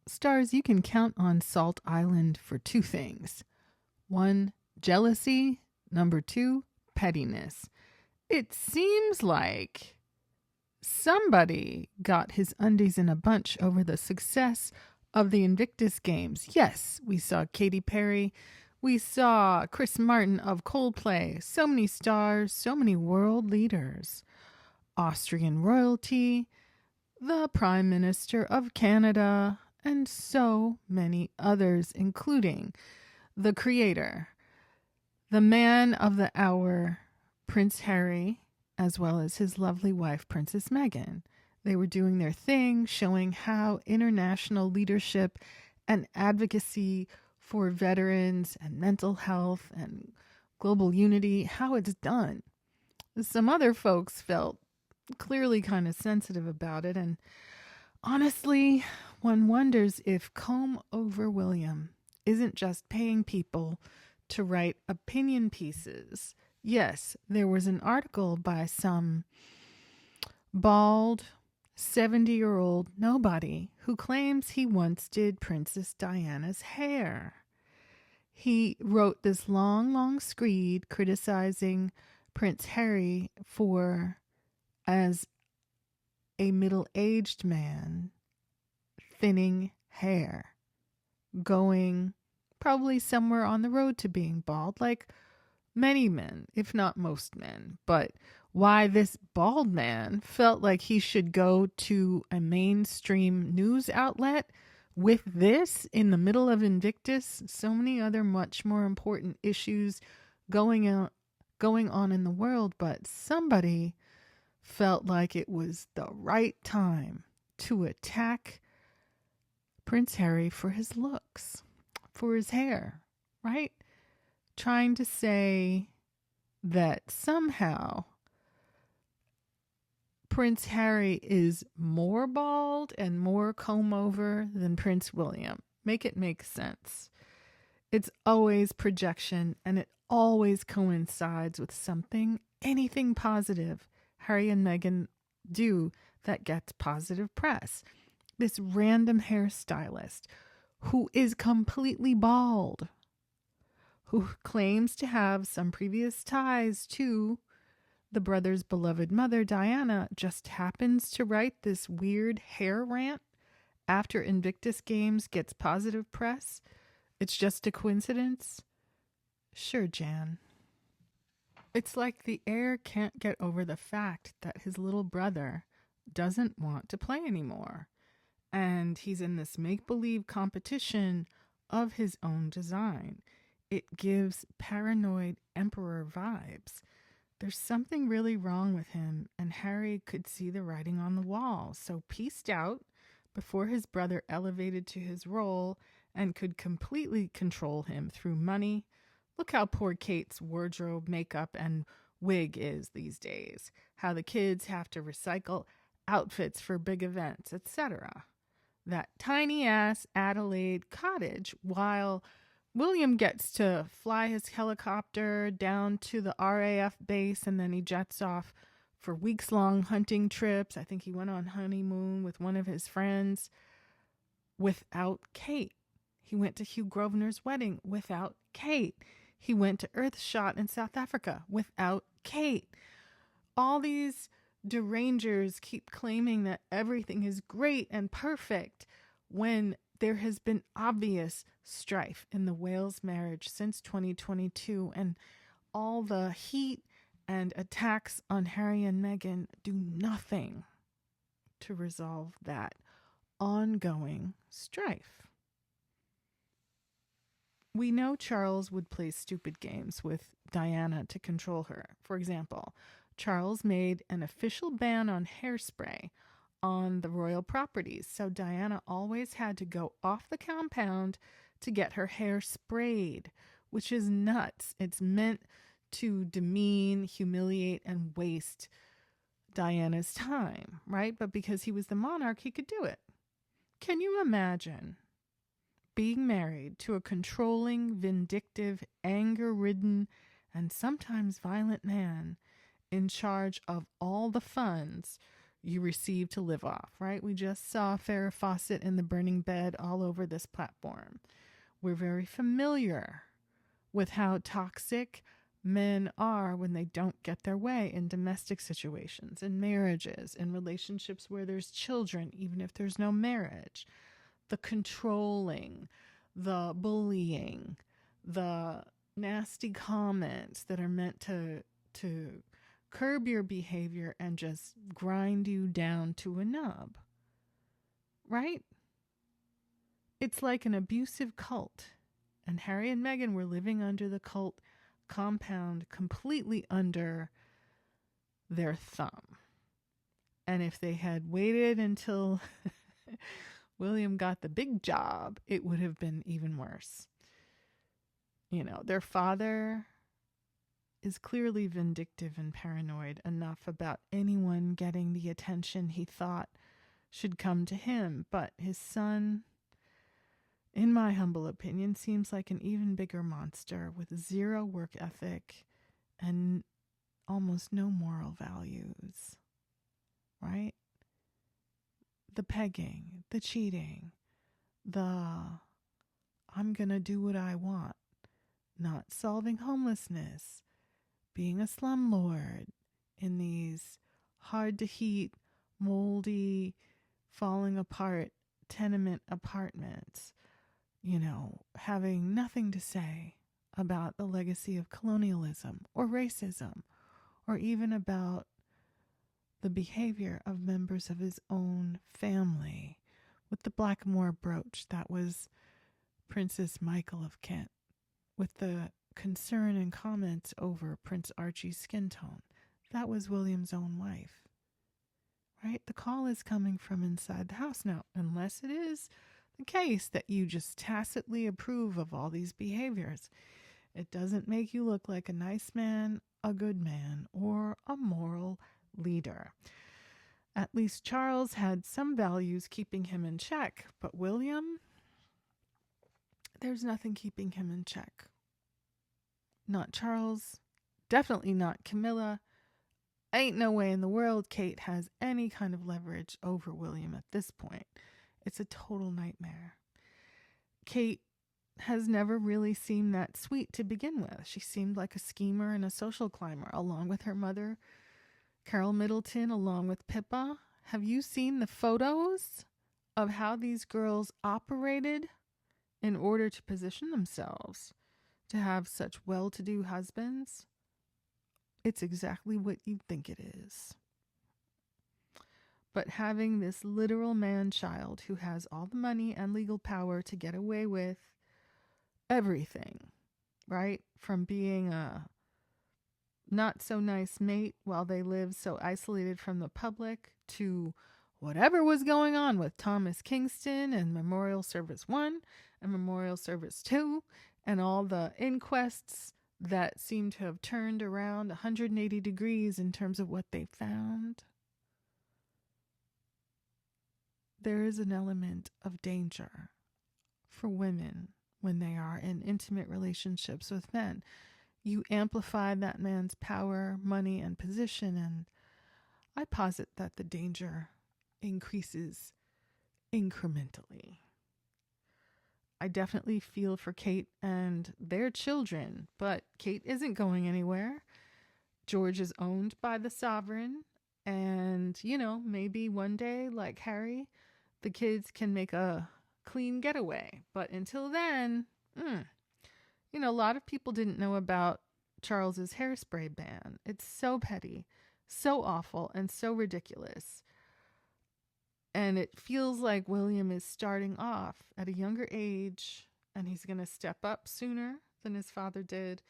Stars, you can count on Salt Island for two things. One, jealousy. Number two, pettiness. It seems like somebody got his undies in a bunch over the success of the Invictus Games. Yes, we saw Katy Perry. We saw Chris Martin of Coldplay. So many stars, so many world leaders. Austrian royalty, the Prime Minister of Canada, and so many others, including the creator, the man of the hour, Prince Harry, as well as his lovely wife, Princess Meghan. They were doing their thing, showing how international leadership and advocacy for veterans and mental health and global unity, how it's done. Some other folks felt clearly kind of sensitive about it, and honestly, one wonders if Comb Over William isn't just paying people to write opinion pieces. Yes, there was an article by some bald 70-year-old nobody who claims he once did Princess Diana's hair. He wrote this long, long screed criticizing Prince Harry for, as a middle-aged man, thinning hair, going probably somewhere on the road to being bald, like many men, if not most men. But why this bald man felt like he should go to a mainstream news outlet with this in the middle of Invictus, so many other much more important issues going on in the world, but somebody felt like it was the right time to attack Prince Harry for his looks, for his hair, right? Trying to say that somehow Prince Harry is more bald and more comb over than Prince William. Make it make sense. It's always projection, and it always coincides with something, anything positive Harry and Meghan do that gets positive press. This random hairstylist who is completely bald, who claims to have some previous ties to the brother's beloved mother, Diana, just happens to write this weird hair rant after Invictus Games gets positive press. It's just a coincidence? Sure, Jan. It's like the heir can't get over the fact that his little brother doesn't want to play anymore. And he's in this make-believe competition of his own design. It gives paranoid emperor vibes. There's something really wrong with him, and Harry could see the writing on the wall, so pieced out before his brother elevated to his role and could completely control him through money. Look how poor Kate's wardrobe, makeup, and wig is these days. How the kids have to recycle outfits for big events, etc. That tiny-ass Adelaide cottage, while William gets to fly his helicopter down to the RAF base, and then he jets off for weeks-long hunting trips. I think he went on honeymoon with one of his friends without Kate. He went to Hugh Grosvenor's wedding without Kate. He went to Earthshot in South Africa without Kate. All these derangers keep claiming that everything is great and perfect when there has been obvious strife in the Wales marriage since 2022, and all the heat and attacks on Harry and Meghan do nothing to resolve that ongoing strife. We know Charles would play stupid games with Diana to control her. For example, Charles made an official ban on hairspray on the royal properties, so Diana always had to go off the compound to get her hair sprayed, which is nuts. It's meant to demean, humiliate, and waste Diana's time, right? But because he was the monarch, he could do it. Can you imagine being married to a controlling, vindictive, anger-ridden, and sometimes violent man in charge of all the funds you receive to live off, right? We just saw Farrah Fawcett in the burning bed all over this platform. We're very familiar with how toxic men are when they don't get their way in domestic situations, in marriages, in relationships where there's children, even if there's no marriage. The controlling, the bullying, the nasty comments that are meant to curb your behavior and just grind you down to a nub. Right? It's like an abusive cult. And Harry and Meghan were living under the cult compound, completely under their thumb. And if they had waited until William got the big job, it would have been even worse. You know, their father is clearly vindictive and paranoid enough about anyone getting the attention he thought should come to him. But his son, in my humble opinion, seems like an even bigger monster with zero work ethic and almost no moral values. Right? The pegging, the cheating, the I'm gonna do what I want, not solving homelessness, being a slumlord in these hard to heat, moldy, falling apart tenement apartments, you know, having nothing to say about the legacy of colonialism or racism, or even about the behavior of members of his own family, with the Blackmore brooch that was Princess Michael of Kent, with the concern and comments over Prince Archie's skin tone. That was William's own wife. Right? The call is coming from inside the house now, unless it is the case that you just tacitly approve of all these behaviors. It doesn't make you look like a nice man, a good man, or a moral leader. At least Charles had some values keeping him in check, but William, there's nothing keeping him in check. Not Charles, definitely not Camilla. Ain't no way in the world Kate has any kind of leverage over William at this point. It's a total nightmare. Kate has never really seemed that sweet to begin with. She seemed like a schemer and a social climber, along with her mother, Carol Middleton, along with Pippa. Have you seen the photos of how these girls operated in order to position themselves to have such well-to-do husbands? It's exactly what you'd think it is. But having this literal man-child who has all the money and legal power to get away with everything, right? From being a not so nice mate while they lived so isolated from the public to whatever was going on with Thomas Kingston and Memorial Service 1 and Memorial Service 2 and all the inquests that seem to have turned around 180 degrees in terms of what they found. There is an element of danger for women when they are in intimate relationships with men. You amplify that man's power, money, and position, and I posit that the danger increases incrementally. I definitely feel for Kate and their children, but Kate isn't going anywhere. George is owned by the sovereign, and, you know, maybe one day, like Harry, the kids can make a clean getaway. But until then, you know, a lot of people didn't know about Charles's hairspray ban. It's so petty, so awful, and so ridiculous. And it feels like William is starting off at a younger age, and he's going to step up sooner than his father did,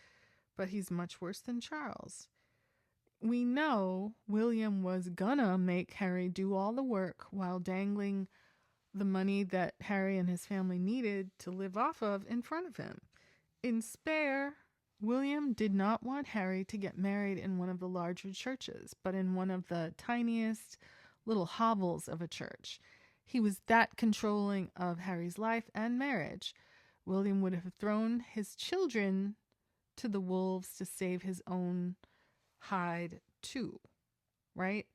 but he's much worse than Charles. We know William was gonna make Harry do all the work while dangling the money that Harry and his family needed to live off of in front of him. In spare, William did not want Harry to get married in one of the larger churches, but in one of the tiniest little hovels of a church. He was that controlling of Harry's life and marriage. William would have thrown his children to the wolves to save his own hide too, right?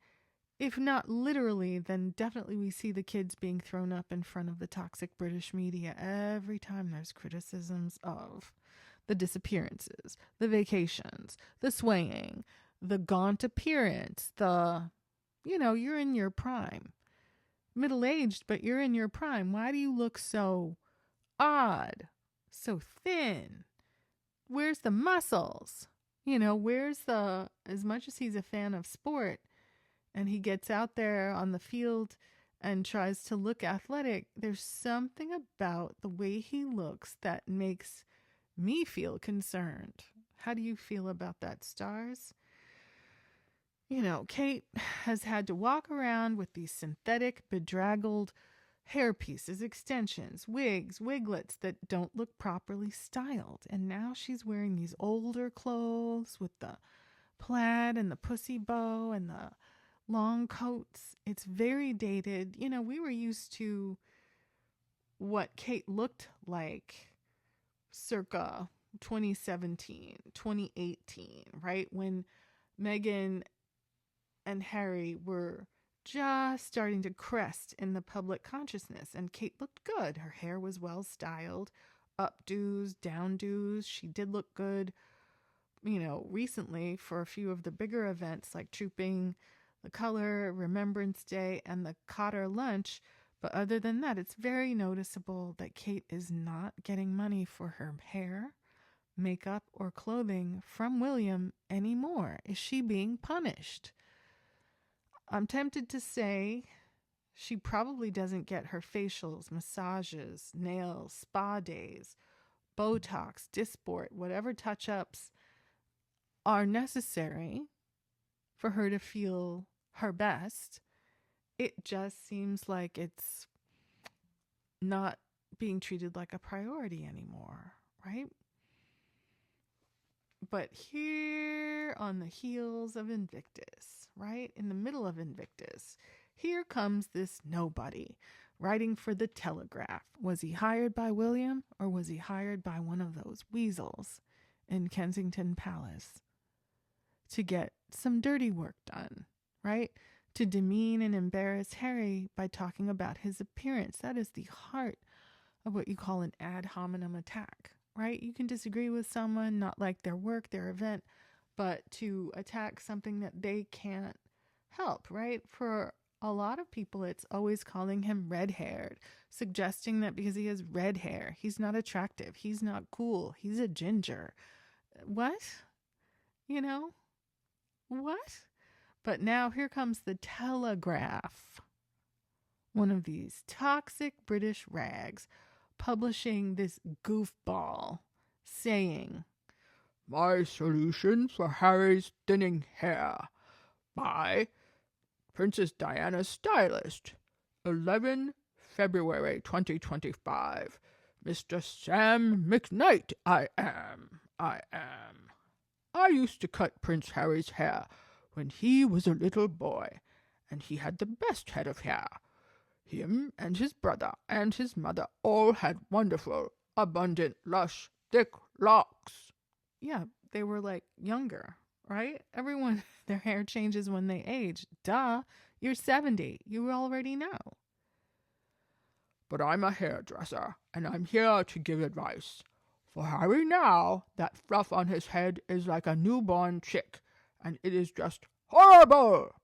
if not literally, then definitely we see the kids being thrown up in front of the toxic British media every time there's criticisms of the disappearances, the vacations, the swaying, the gaunt appearance, you're in your prime. Middle aged, but you're in your prime. Why do you look so odd, so thin? Where's the muscles? As much as he's a fan of sport and he gets out there on the field and tries to look athletic, there's something about the way he looks that makes me feel concerned. How do you feel about that, Stars? Kate has had to walk around with these synthetic, bedraggled hair pieces, extensions, wigs, wiglets that don't look properly styled. And now she's wearing these older clothes with the plaid and the pussy bow and the long coats. It's very dated. We were used to what Kate looked like circa 2017, 2018, right? When Meghan and Harry were just starting to crest in the public consciousness, and Kate looked good. Her hair was well styled, updos, downdos. She did look good, recently for a few of the bigger events like Trooping the Color, Remembrance Day, and the Cotter Lunch. But other than that, it's very noticeable that Kate is not getting money for her hair, makeup, or clothing from William anymore. Is she being punished? I'm tempted to say she probably doesn't get her facials, massages, nails, spa days, Botox, Dysport, whatever touch-ups are necessary for her to feel her best. It just seems like it's not being treated like a priority anymore, right? But here on the heels of Invictus, right? In the middle of Invictus, here comes this nobody writing for the Telegraph. Was he hired by William, or was he hired by one of those weasels in Kensington Palace to get some dirty work done, right? To demean and embarrass Harry by talking about his appearance. That is the heart of what you call an ad hominem attack, right? You can disagree with someone, not like their work, their event, but to attack something that they can't help, right? For a lot of people, it's always calling him red-haired, suggesting that because he has red hair, he's not attractive, he's not cool, he's a ginger. What? What? But now here comes the Telegraph, one of these toxic British rags, publishing this goofball saying, "My solution for Harry's thinning hair by Princess Diana's stylist, 11 February 2025. Mr. Sam McKnight, I am. I used to cut Prince Harry's hair when he was a little boy, and he had the best head of hair. Him and his brother and his mother all had wonderful, abundant, lush, thick locks." Yeah, they were like younger, right? Everyone, their hair changes when they age. Duh, you're 70. You already know. "But I'm a hairdresser, and I'm here to give advice. For Harry now, that fluff on his head is like a newborn chick, and it is just horrible.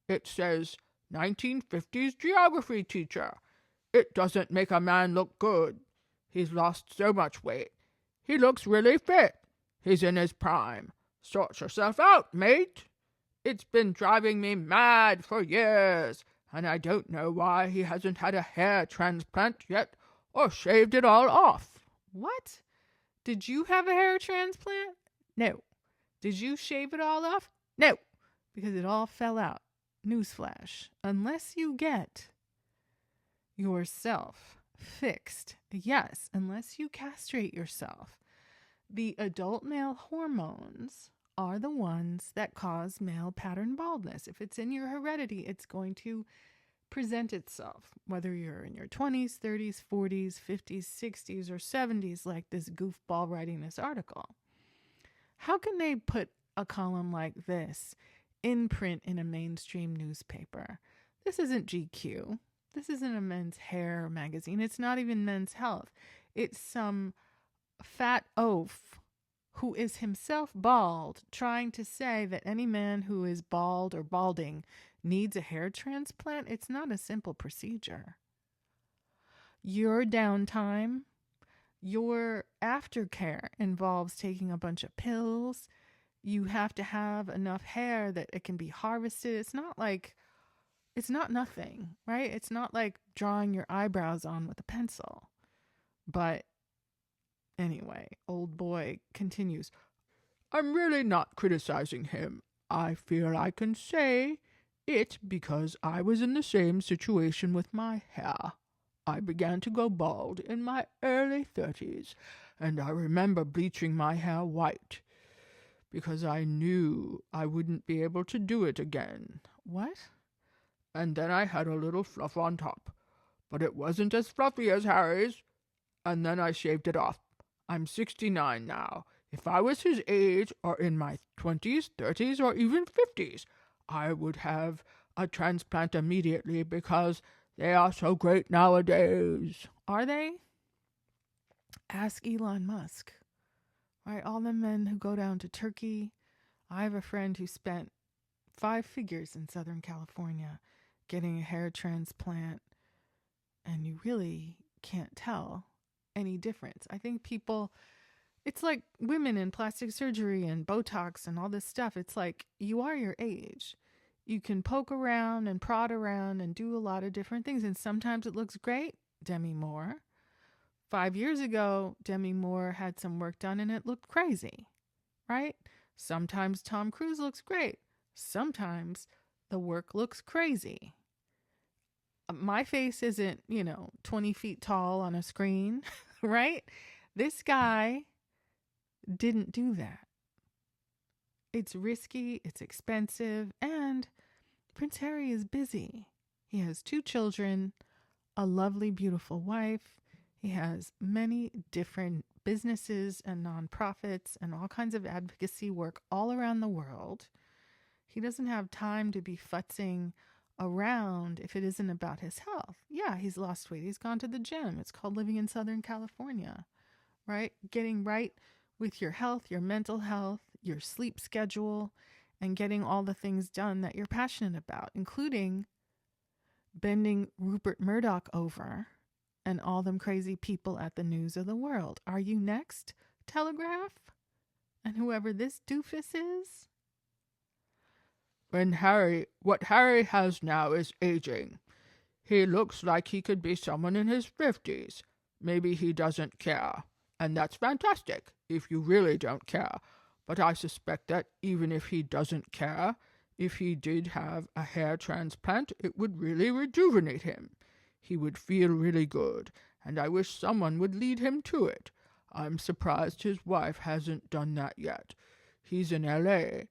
It says 1950s geography teacher. It doesn't make a man look good. He's lost so much weight. He looks really fit. He's in his prime. Sort yourself out, mate. It's been driving me mad for years, and I don't know why he hasn't had a hair transplant yet or shaved it all off." What? Did you have a hair transplant? No. Did you shave it all off? No, because it all fell out. Newsflash. Unless you get yourself fixed, yes, unless you castrate yourself, the adult male hormones are the ones that cause male pattern baldness. If it's in your heredity, it's going to present itself, whether you're in your 20s, 30s, 40s, 50s, 60s, or 70s, like this goofball writing this article. How can they put a column like this in print in a mainstream newspaper. This isn't GQ. This isn't a men's hair magazine. It's not even Men's Health. It's some fat oaf who is himself bald trying to say that any man who is bald or balding needs a hair transplant. It's not a simple procedure. Your downtime, your aftercare involves taking a bunch of pills. You have to have enough hair that it can be harvested. It's not nothing, right? It's not like drawing your eyebrows on with a pencil. But anyway, old boy continues. I'm really not criticizing him. I feel I can say it because I was in the same situation with my hair. I began to go bald in my early 30s, and I remember bleaching my hair white because I knew I wouldn't be able to do it again. What? And then I had a little fluff on top, but it wasn't as fluffy as Harry's, and then I shaved it off. I'm 69 now. If I was his age, or in my 20s, 30s, or even 50s, I would have a transplant immediately because they are so great nowadays. Are they? Ask Elon Musk. Right, all the men who go down to Turkey. I have a friend who spent 5 figures in Southern California getting a hair transplant, and you really can't tell any difference. I think people, it's like women in plastic surgery and Botox and all this stuff. It's like you are your age. You can poke around and prod around and do a lot of different things, and sometimes it looks great. Demi Moore. 5 years ago, Demi Moore had some work done and it looked crazy, right? Sometimes Tom Cruise looks great. Sometimes the work looks crazy. My face isn't, 20 feet tall on a screen, right? This guy didn't do that. It's risky, it's expensive, and Prince Harry is busy. He has 2 children, a lovely, beautiful wife. He has many different businesses and nonprofits and all kinds of advocacy work all around the world. He doesn't have time to be futzing around if it isn't about his health. Yeah, he's lost weight. He's gone to the gym. It's called living in Southern California, right? Getting right with your health, your mental health, your sleep schedule, and getting all the things done that you're passionate about, including bending Rupert Murdoch over and all them crazy people at the News of the World. Are you next, Telegraph? And whoever this doofus is? What Harry has now is aging. He looks like he could be someone in his 50s. Maybe he doesn't care. And that's fantastic, if you really don't care. But I suspect that even if he doesn't care, if he did have a hair transplant, it would really rejuvenate him. He would feel really good, and I wish someone would lead him to it. I'm surprised his wife hasn't done that yet. He's in L.A.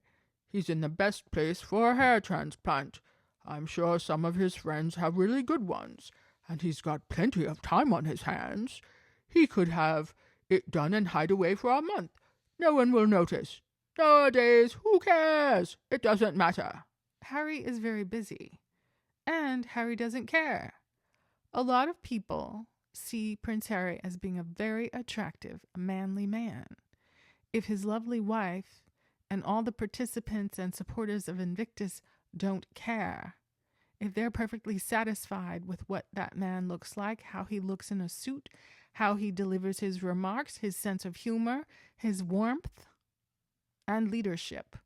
He's in the best place for a hair transplant. I'm sure some of his friends have really good ones, and he's got plenty of time on his hands. He could have it done and hide away for a month. No one will notice. Nowadays, who cares? It doesn't matter. Harry is very busy, and Harry doesn't care. A lot of people see Prince Harry as being a very attractive, manly man. If his lovely wife and all the participants and supporters of Invictus don't care, if they're perfectly satisfied with what that man looks like, how he looks in a suit, how he delivers his remarks, his sense of humor, his warmth and leadership,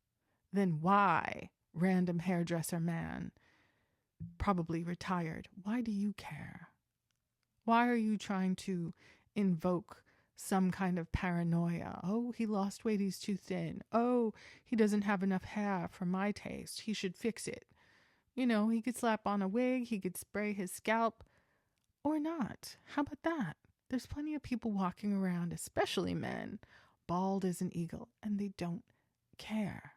then why, random hairdresser man, probably retired, why do you care? Why are you trying to invoke some kind of paranoia? Oh, he lost weight, he's too thin. Oh, he doesn't have enough hair for my taste. He should fix it. He could slap on a wig, he could spray his scalp, or not. How about that? There's plenty of people walking around, especially men, bald as an eagle, and they don't care.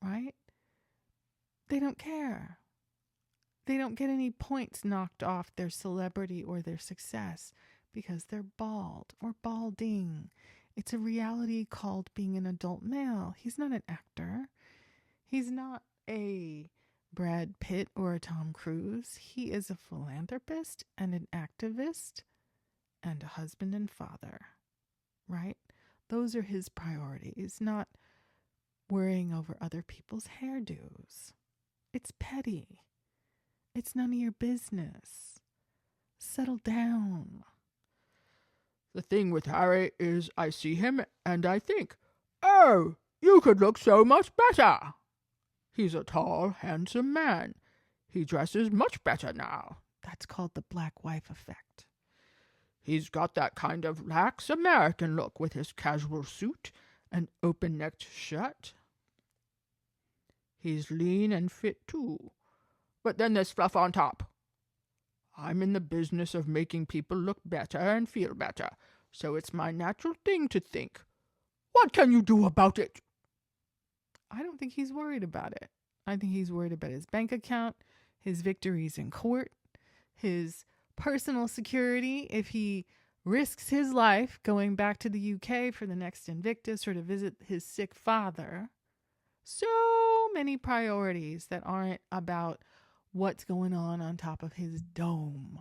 Right? They don't care. They don't get any points knocked off their celebrity or their success because they're bald or balding. It's a reality called being an adult male. He's not an actor. He's not a Brad Pitt or a Tom Cruise. He is a philanthropist and an activist and a husband and father, right? Those are his priorities, not worrying over other people's hairdos. It's petty. It's none of your business. Settle down. The thing with Harry is I see him and I think, oh, you could look so much better. He's a tall, handsome man. He dresses much better now. That's called the black wife effect. He's got that kind of lax American look with his casual suit and open-necked shirt. He's lean and fit too. But then there's fluff on top. I'm in the business of making people look better and feel better, so it's my natural thing to think, what can you do about it? I don't think he's worried about it. I think he's worried about his bank account, his victories in court, his personal security if he risks his life going back to the UK for the next Invictus or to visit his sick father. So many priorities that aren't about what's going on top of his dome.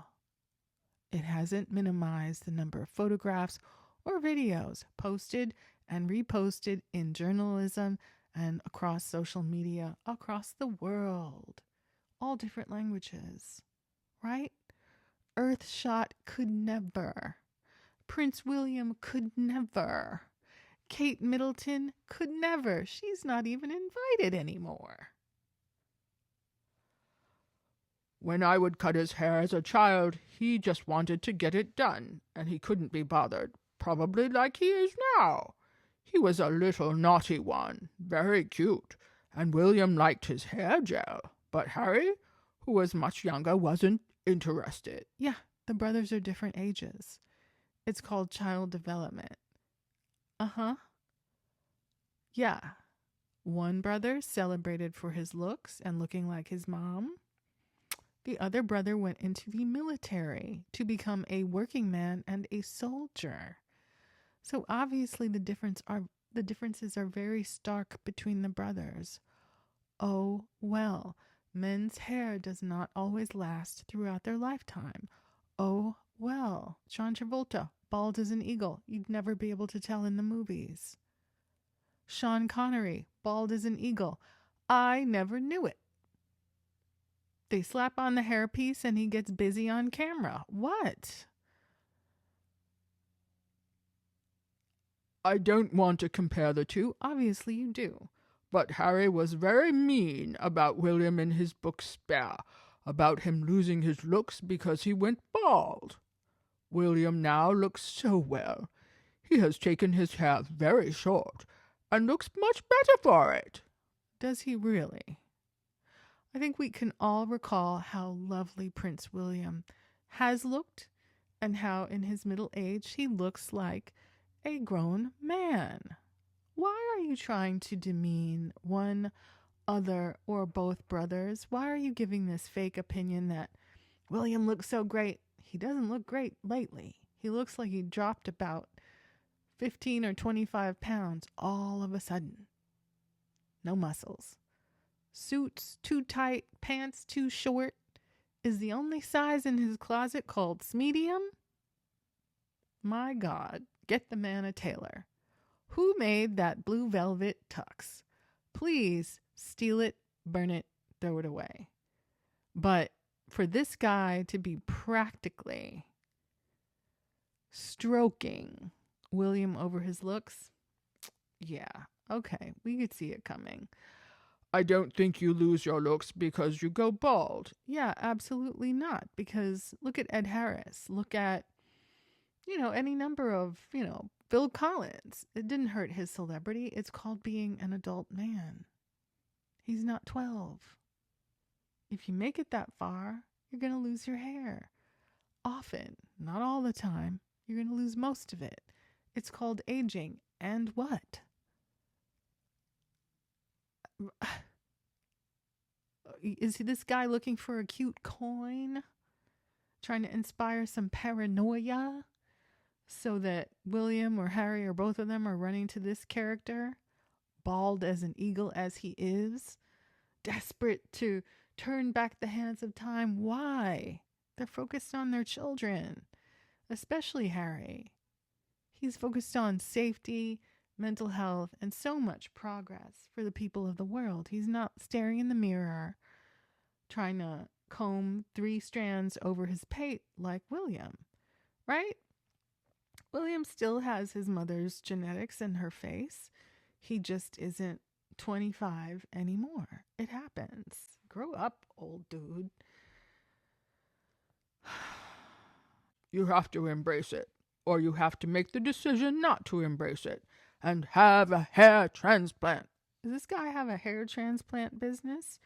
It hasn't minimized the number of photographs or videos posted and reposted in journalism and across social media across the world. All different languages, right? Earthshot could never. Prince William could never. Kate Middleton could never. She's not even invited anymore. When I would cut his hair as a child, he just wanted to get it done, and he couldn't be bothered, probably like he is now. He was a little naughty one, very cute, and William liked his hair gel, but Harry, who was much younger, wasn't interested. Yeah, the brothers are different ages. It's called child development. Yeah. One brother celebrated for his looks and looking like his mom. The other brother went into the military to become a working man and a soldier. So obviously the differences are very stark between the brothers. Oh, well, men's hair does not always last throughout their lifetime. Oh, well, John Travolta, bald as an eagle. You'd never be able to tell in the movies. Sean Connery, bald as an eagle. I never knew it. They slap on the hairpiece and he gets busy on camera. What? I don't want to compare the two, Obviously you do. but Harry was very mean about William in his book Spare, about him losing his looks because he went bald. William now looks so well. He has taken his hair very short and looks much better for it. Does he really? I think we can all recall how lovely Prince William has looked and how in his middle age he looks like a grown man. Why are you trying to demean one, other, or both brothers? Why are you giving this fake opinion that William looks so great? He doesn't look great lately. He looks like he dropped about 15 or 25 pounds all of a sudden. No muscles. Suits too tight, pants too short. Is the only size in his closet called medium? My God, get the man a tailor. Who made that blue velvet tux? Please steal it, burn it, throw it away. But for this guy to be practically stroking William over his looks, yeah, okay, we could see it coming. I don't think you lose your looks because you go bald. Yeah, absolutely not. Because look at Ed Harris. Look at, any number of, Bill Collins. It didn't hurt his celebrity. It's called being an adult man. He's not 12. If you make it that far, you're going to lose your hair. Often, not all the time, you're going to lose most of it. It's called aging. And what? Is this guy looking for a cute coin? Trying to inspire some paranoia so that William or Harry or both of them are running to this character? bald as an eagle as he is, desperate to turn back the hands of time. Why? They're focused on their children, especially Harry. He's focused on safety, mental health, and so much progress for the people of the world. He's not staring in the mirror, trying to comb 3 strands over his pate like William, right? William still has his mother's genetics in her face. He just isn't 25 anymore. It happens. Grow up, old dude. You have to embrace it, or you have to make the decision not to embrace it and have a hair transplant. Does this guy have a hair transplant business?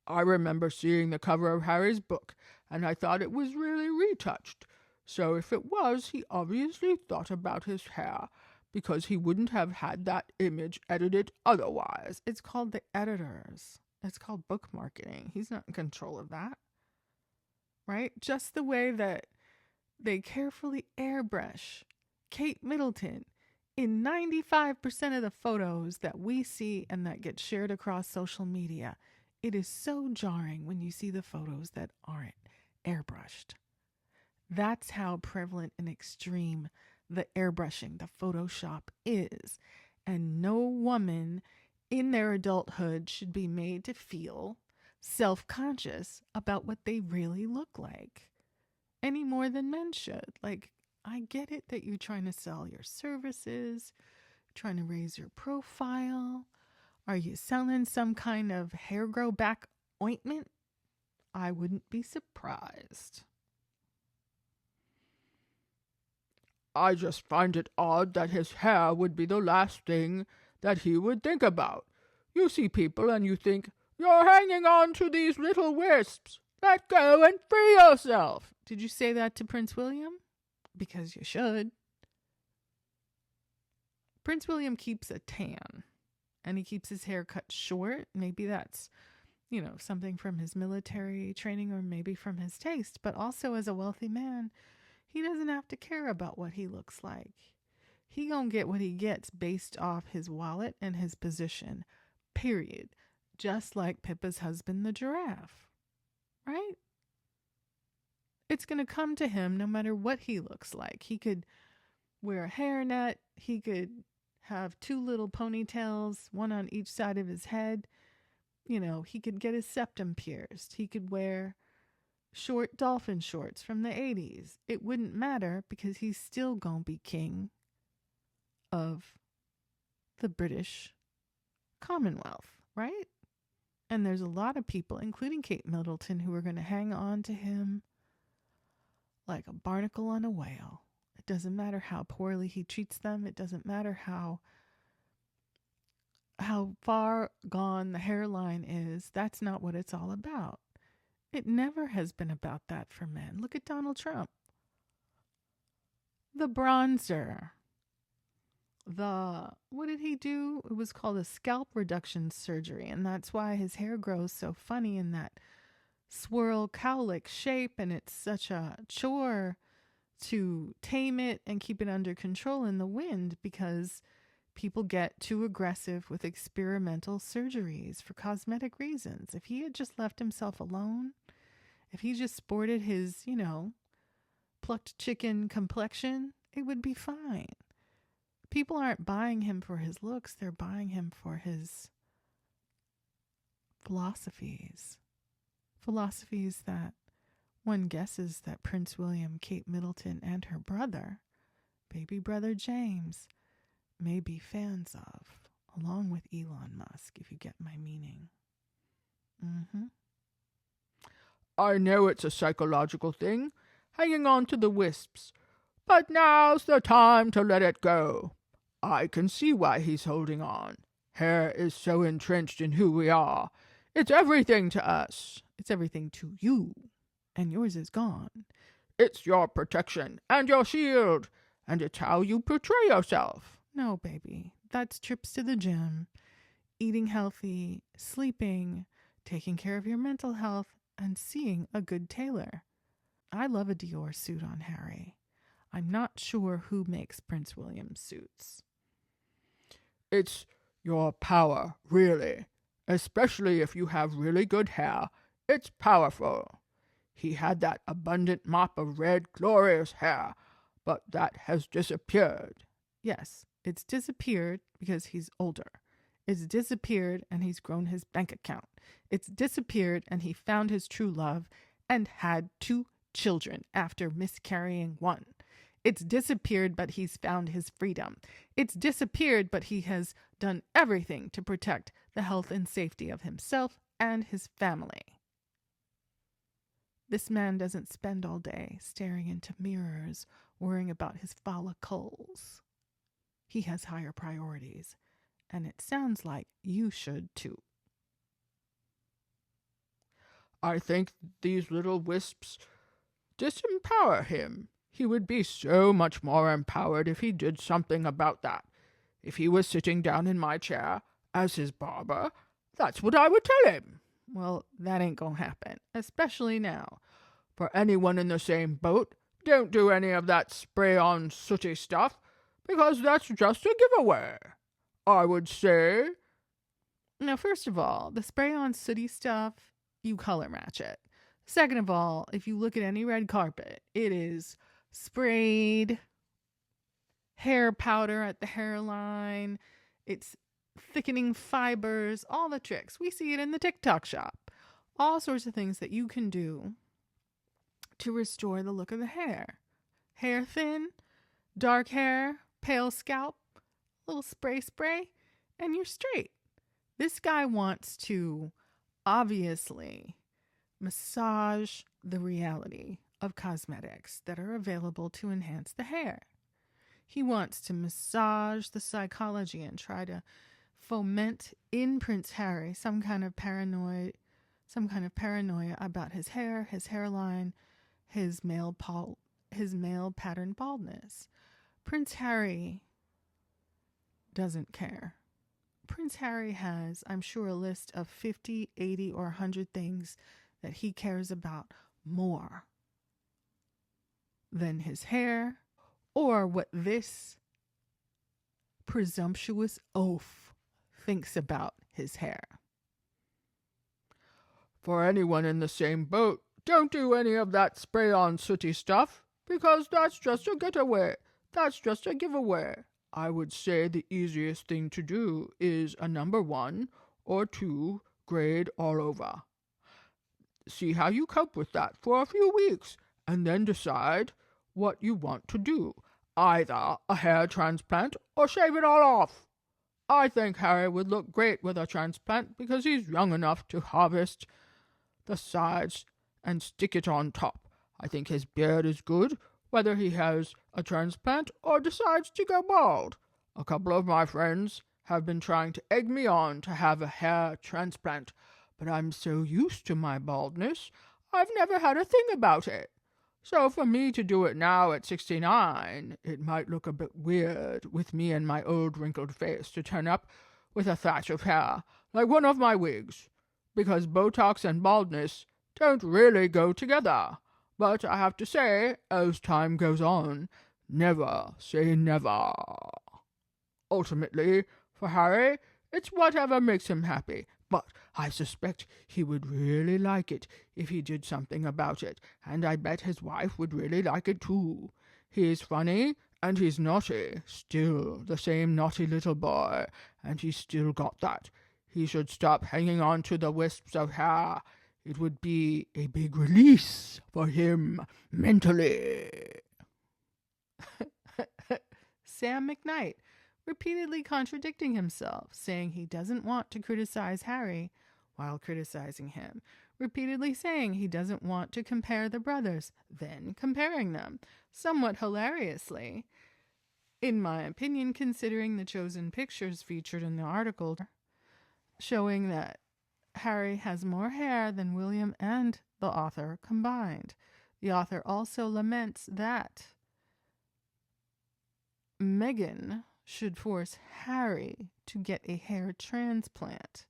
I remember seeing the cover of Harry's book, and I thought it was really retouched. So if it was, he obviously thought about his hair, because he wouldn't have had that image edited otherwise. It's called the editors. It's called book marketing. He's not in control of that. Right? Just the way that they carefully airbrush Kate Middleton in 95% of the photos that we see and that get shared across social media. It is so jarring when you see the photos that aren't airbrushed. That's how prevalent and extreme the airbrushing, the Photoshop is. And no woman in their adulthood should be made to feel self-conscious about what they really look like, any more than men should. Like, I get it that you're trying to sell your services, trying to raise your profile. Are you selling some kind of hair grow back ointment? I wouldn't be surprised. I just find it odd that his hair would be the last thing that he would think about. You see people and you think, you're hanging on to these little wisps. Let go and free yourself. Did you say that to Prince William? Because you should. Prince William keeps a tan, and he keeps his hair cut short. Maybe that's, something from his military training or maybe from his taste. But also as a wealthy man, he doesn't have to care about what he looks like. He gonna get what he gets based off his wallet and his position, period. Just like Pippa's husband, the giraffe, right? It's gonna come to him no matter what he looks like. He could wear a hairnet. He could have 2 little ponytails, one on each side of his head. He could get his septum pierced. He could wear short dolphin shorts from the 80s. It wouldn't matter because he's still gonna be king of the British Commonwealth, right? And there's a lot of people, including Kate Middleton, who are going to hang on to him like a barnacle on a whale. It doesn't matter how poorly he treats them. It doesn't matter how far gone the hairline is. That's not what it's all about. It never has been about that for men. Look at Donald Trump. The bronzer. What did he do? It was called a scalp reduction surgery, and that's why his hair grows so funny in that swirl cowlick shape, and it's such a chore to tame it and keep it under control in the wind, because people get too aggressive with experimental surgeries for cosmetic reasons. If he had just left himself alone, if he just sported his, plucked chicken complexion, it would be fine. People aren't buying him for his looks. They're buying him for his philosophies. Philosophies that one guesses that Prince William, Kate Middleton, and her brother, baby brother James, may be fans of, along with Elon Musk, if you get my meaning. I know it's a psychological thing, hanging on to the wisps, but now's the time to let it go. I can see why he's holding on. Hair is so entrenched in who we are. It's everything to us. It's everything to you, and yours is gone. It's your protection and your shield, and it's how you portray yourself. No, baby. That's trips to the gym, eating healthy, sleeping, taking care of your mental health, and seeing a good tailor. I love a Dior suit on Harry. I'm not sure who makes Prince William's suits. It's Your power, really. Especially if you have really good hair. It's powerful. He had that abundant mop of red, glorious hair, but that has disappeared. Yes, it's disappeared because he's older. It's disappeared and he's grown his bank account. It's disappeared and he found his true love and had 2 children after miscarrying 1. It's disappeared, but he's found his freedom. It's disappeared, but he has done everything to protect the health and safety of himself and his family. This man doesn't spend all day staring into mirrors, worrying about his follicles. He has higher priorities, and it sounds like you should too. I think these little wisps disempower him. He would be so much more empowered if he did something about that. If he was sitting down in my chair as his barber, that's what I would tell him. Well, that ain't gonna happen, especially now. For anyone in the same boat, don't do any of that spray-on sooty stuff, because that's just a giveaway. I would say. Now, first of all, the spray-on sooty stuff, you color match it. Second of all, if you look at any red carpet, it is sprayed hair powder at the hairline. It's thickening fibers, all the tricks. We see it in the TikTok shop. All sorts of things that you can do to restore the look of the hair. Hair thin, dark hair, pale scalp, little spray, and you're straight. This guy wants to obviously massage the reality of cosmetics that are available to enhance the hair. He wants to massage the psychology and try to foment in Prince Harry some kind of paranoia about his hair, his hairline, his male pattern baldness. Prince Harry doesn't care. Prince Harry has, I'm sure, a list of 50, 80, or 100 things that he cares about more than his hair or what this presumptuous oaf thinks about his hair. For anyone in the same boat, don't do any of that spray-on sooty stuff, because that's just a getaway. That's just a giveaway. I would say the easiest thing to do is a number 1 or 2 grade all over. See how you cope with that for a few weeks, and then decide what you want to do. Either a hair transplant or shave it all off. I think Harry would look great with a transplant because he's young enough to harvest the sides and stick it on top. I think his beard is good, whether he has a transplant or decides to go bald. A couple of my friends have been trying to egg me on to have a hair transplant, but I'm so used to my baldness, I've never had a thing about it. So for me to do it now at 69, it might look a bit weird with me and my old wrinkled face to turn up with a thatch of hair, like one of my wigs, because Botox and baldness don't really go together. But I have to say, as time goes on, never say never. Ultimately, for Harry, it's whatever makes him happy, but I suspect he would really like it if he did something about it, and I bet his wife would really like it too. He's funny, and he's naughty, still the same naughty little boy, and he's still got that. He should stop hanging on to the wisps of hair. It would be a big release for him mentally. Sam McKnight, repeatedly contradicting himself, saying he doesn't want to criticize Harry while criticizing him, repeatedly saying he doesn't want to compare the brothers, then comparing them, somewhat hilariously, in my opinion, considering the chosen pictures featured in the article, showing that Harry has more hair than William and the author combined. The author also laments that Meghan should force Harry to get a hair transplant.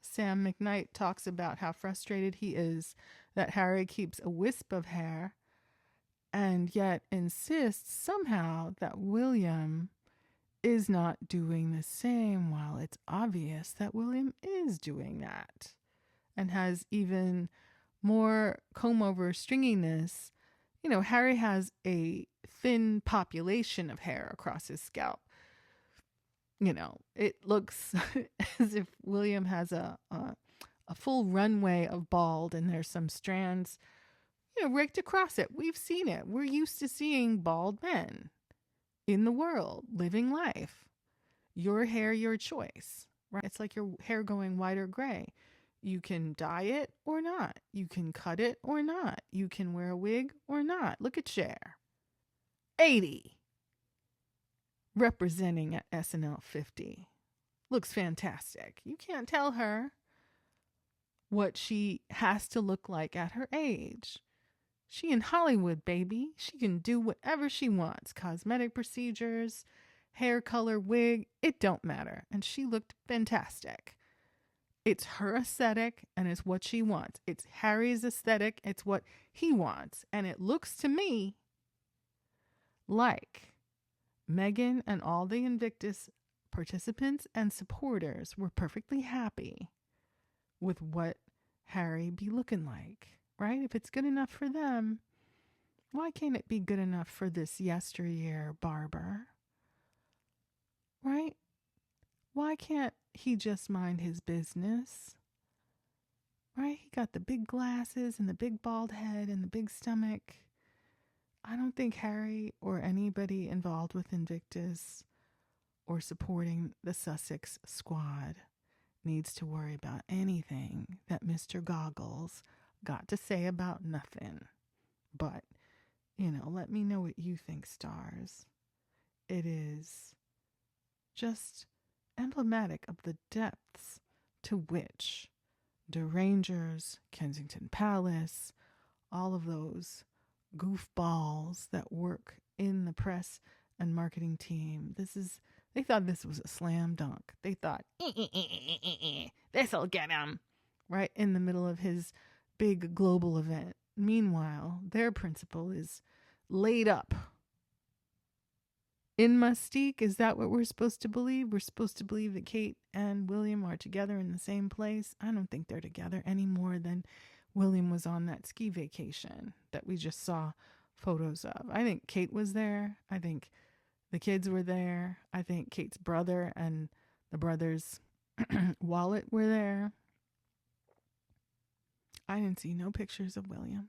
Sam McKnight talks about how frustrated he is that Harry keeps a wisp of hair and yet insists somehow that William is not doing the same, while it's obvious that William is doing that and has even more comb over stringiness. You know, Harry has a thin population of hair across his scalp. You know, it looks as if William has a full runway of bald, and there's some strands, you know, raked across it. We've seen it. We're used to seeing bald men in the world living life. Your hair, your choice, right? It's like your hair going white or gray. You can dye it or not. You can cut it or not. You can wear a wig or not. Look at Cher. 80. Representing at SNL 50. Looks fantastic. You can't tell her what she has to look like at her age. She in Hollywood, baby. She can do whatever she wants. Cosmetic procedures, hair color, wig, it don't matter. And she looked fantastic. It's her aesthetic and it's what she wants. It's Harry's aesthetic. It's what he wants. And it looks to me like Meghan and all the Invictus participants and supporters were perfectly happy with what Harry be looking like, right? If it's good enough for them, why can't it be good enough for this yesteryear barber? Right? Why can't he just mind his business? Right? He got the big glasses and the big bald head and the big stomach. I don't think Harry or anybody involved with Invictus or supporting the Sussex squad needs to worry about anything that Mr. Goggles got to say about nothing. But, you know, let me know what you think, stars. It is just emblematic of the depths to which Derangers, Kensington Palace, all of those goofballs that work in the press and marketing team. They thought this was a slam dunk. They thought, this'll get him, right in the middle of his big global event. Meanwhile, their principal is laid up in Mustique. Is that what we're supposed to believe? We're supposed to believe that Kate and William are together in the same place. I don't think they're together any more than William was on that ski vacation that we just saw photos of. I think Kate was there. I think the kids were there. I think Kate's brother and the brother's wallet were there. I didn't see no pictures of William.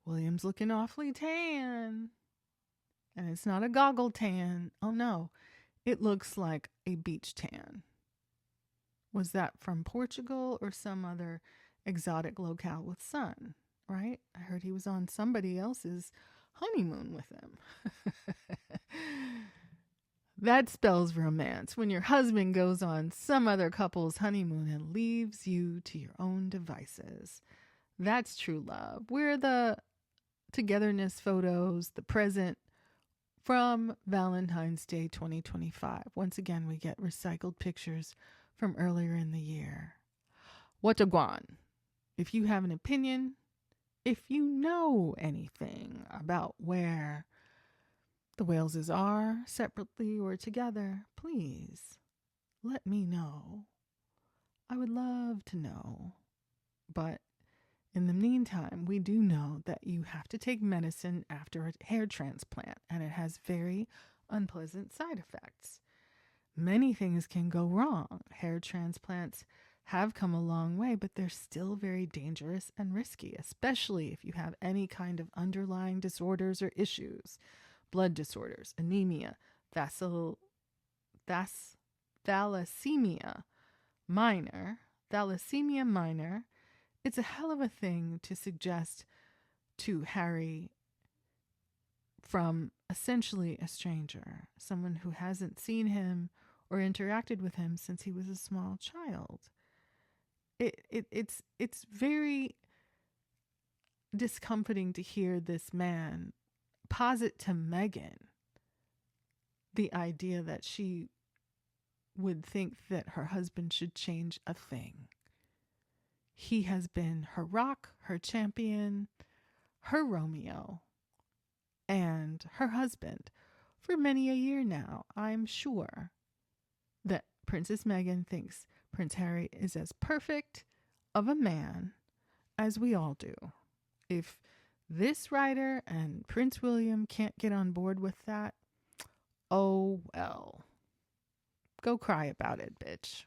William's looking awfully tan. And it's not a goggle tan. Oh no, it looks like a beach tan. Was that from Portugal or some other exotic locale with sun, right? I heard he was on somebody else's honeymoon with him. That spells romance, when your husband goes on some other couple's honeymoon and leaves you to your own devices. That's true love. Where the togetherness photos, the present from Valentine's Day 2025. Once again, we get recycled pictures from earlier in the year. What a guan. If you have an opinion, if you know anything about where the Waleses are, separately or together, please let me know. I would love to know. But in the meantime, we do know that you have to take medicine after a hair transplant, and it has very unpleasant side effects. Many things can go wrong. Hair transplants have come a long way, but they're still very dangerous and risky, especially if you have any kind of underlying disorders or issues. Blood disorders, anemia, thalassemia minor. It's a hell of a thing to suggest to Harry from essentially a stranger, someone who hasn't seen him or interacted with him since he was a small child. It's very discomforting to hear this man posit to Meghan the idea that she would think that her husband should change a thing. He has been her rock, her champion, her Romeo, and her husband for many a year now, I'm sure that Princess Meghan thinks Prince Harry is as perfect of a man as we all do. If this writer and Prince William can't get on board with that, oh well. Go cry about it, bitch.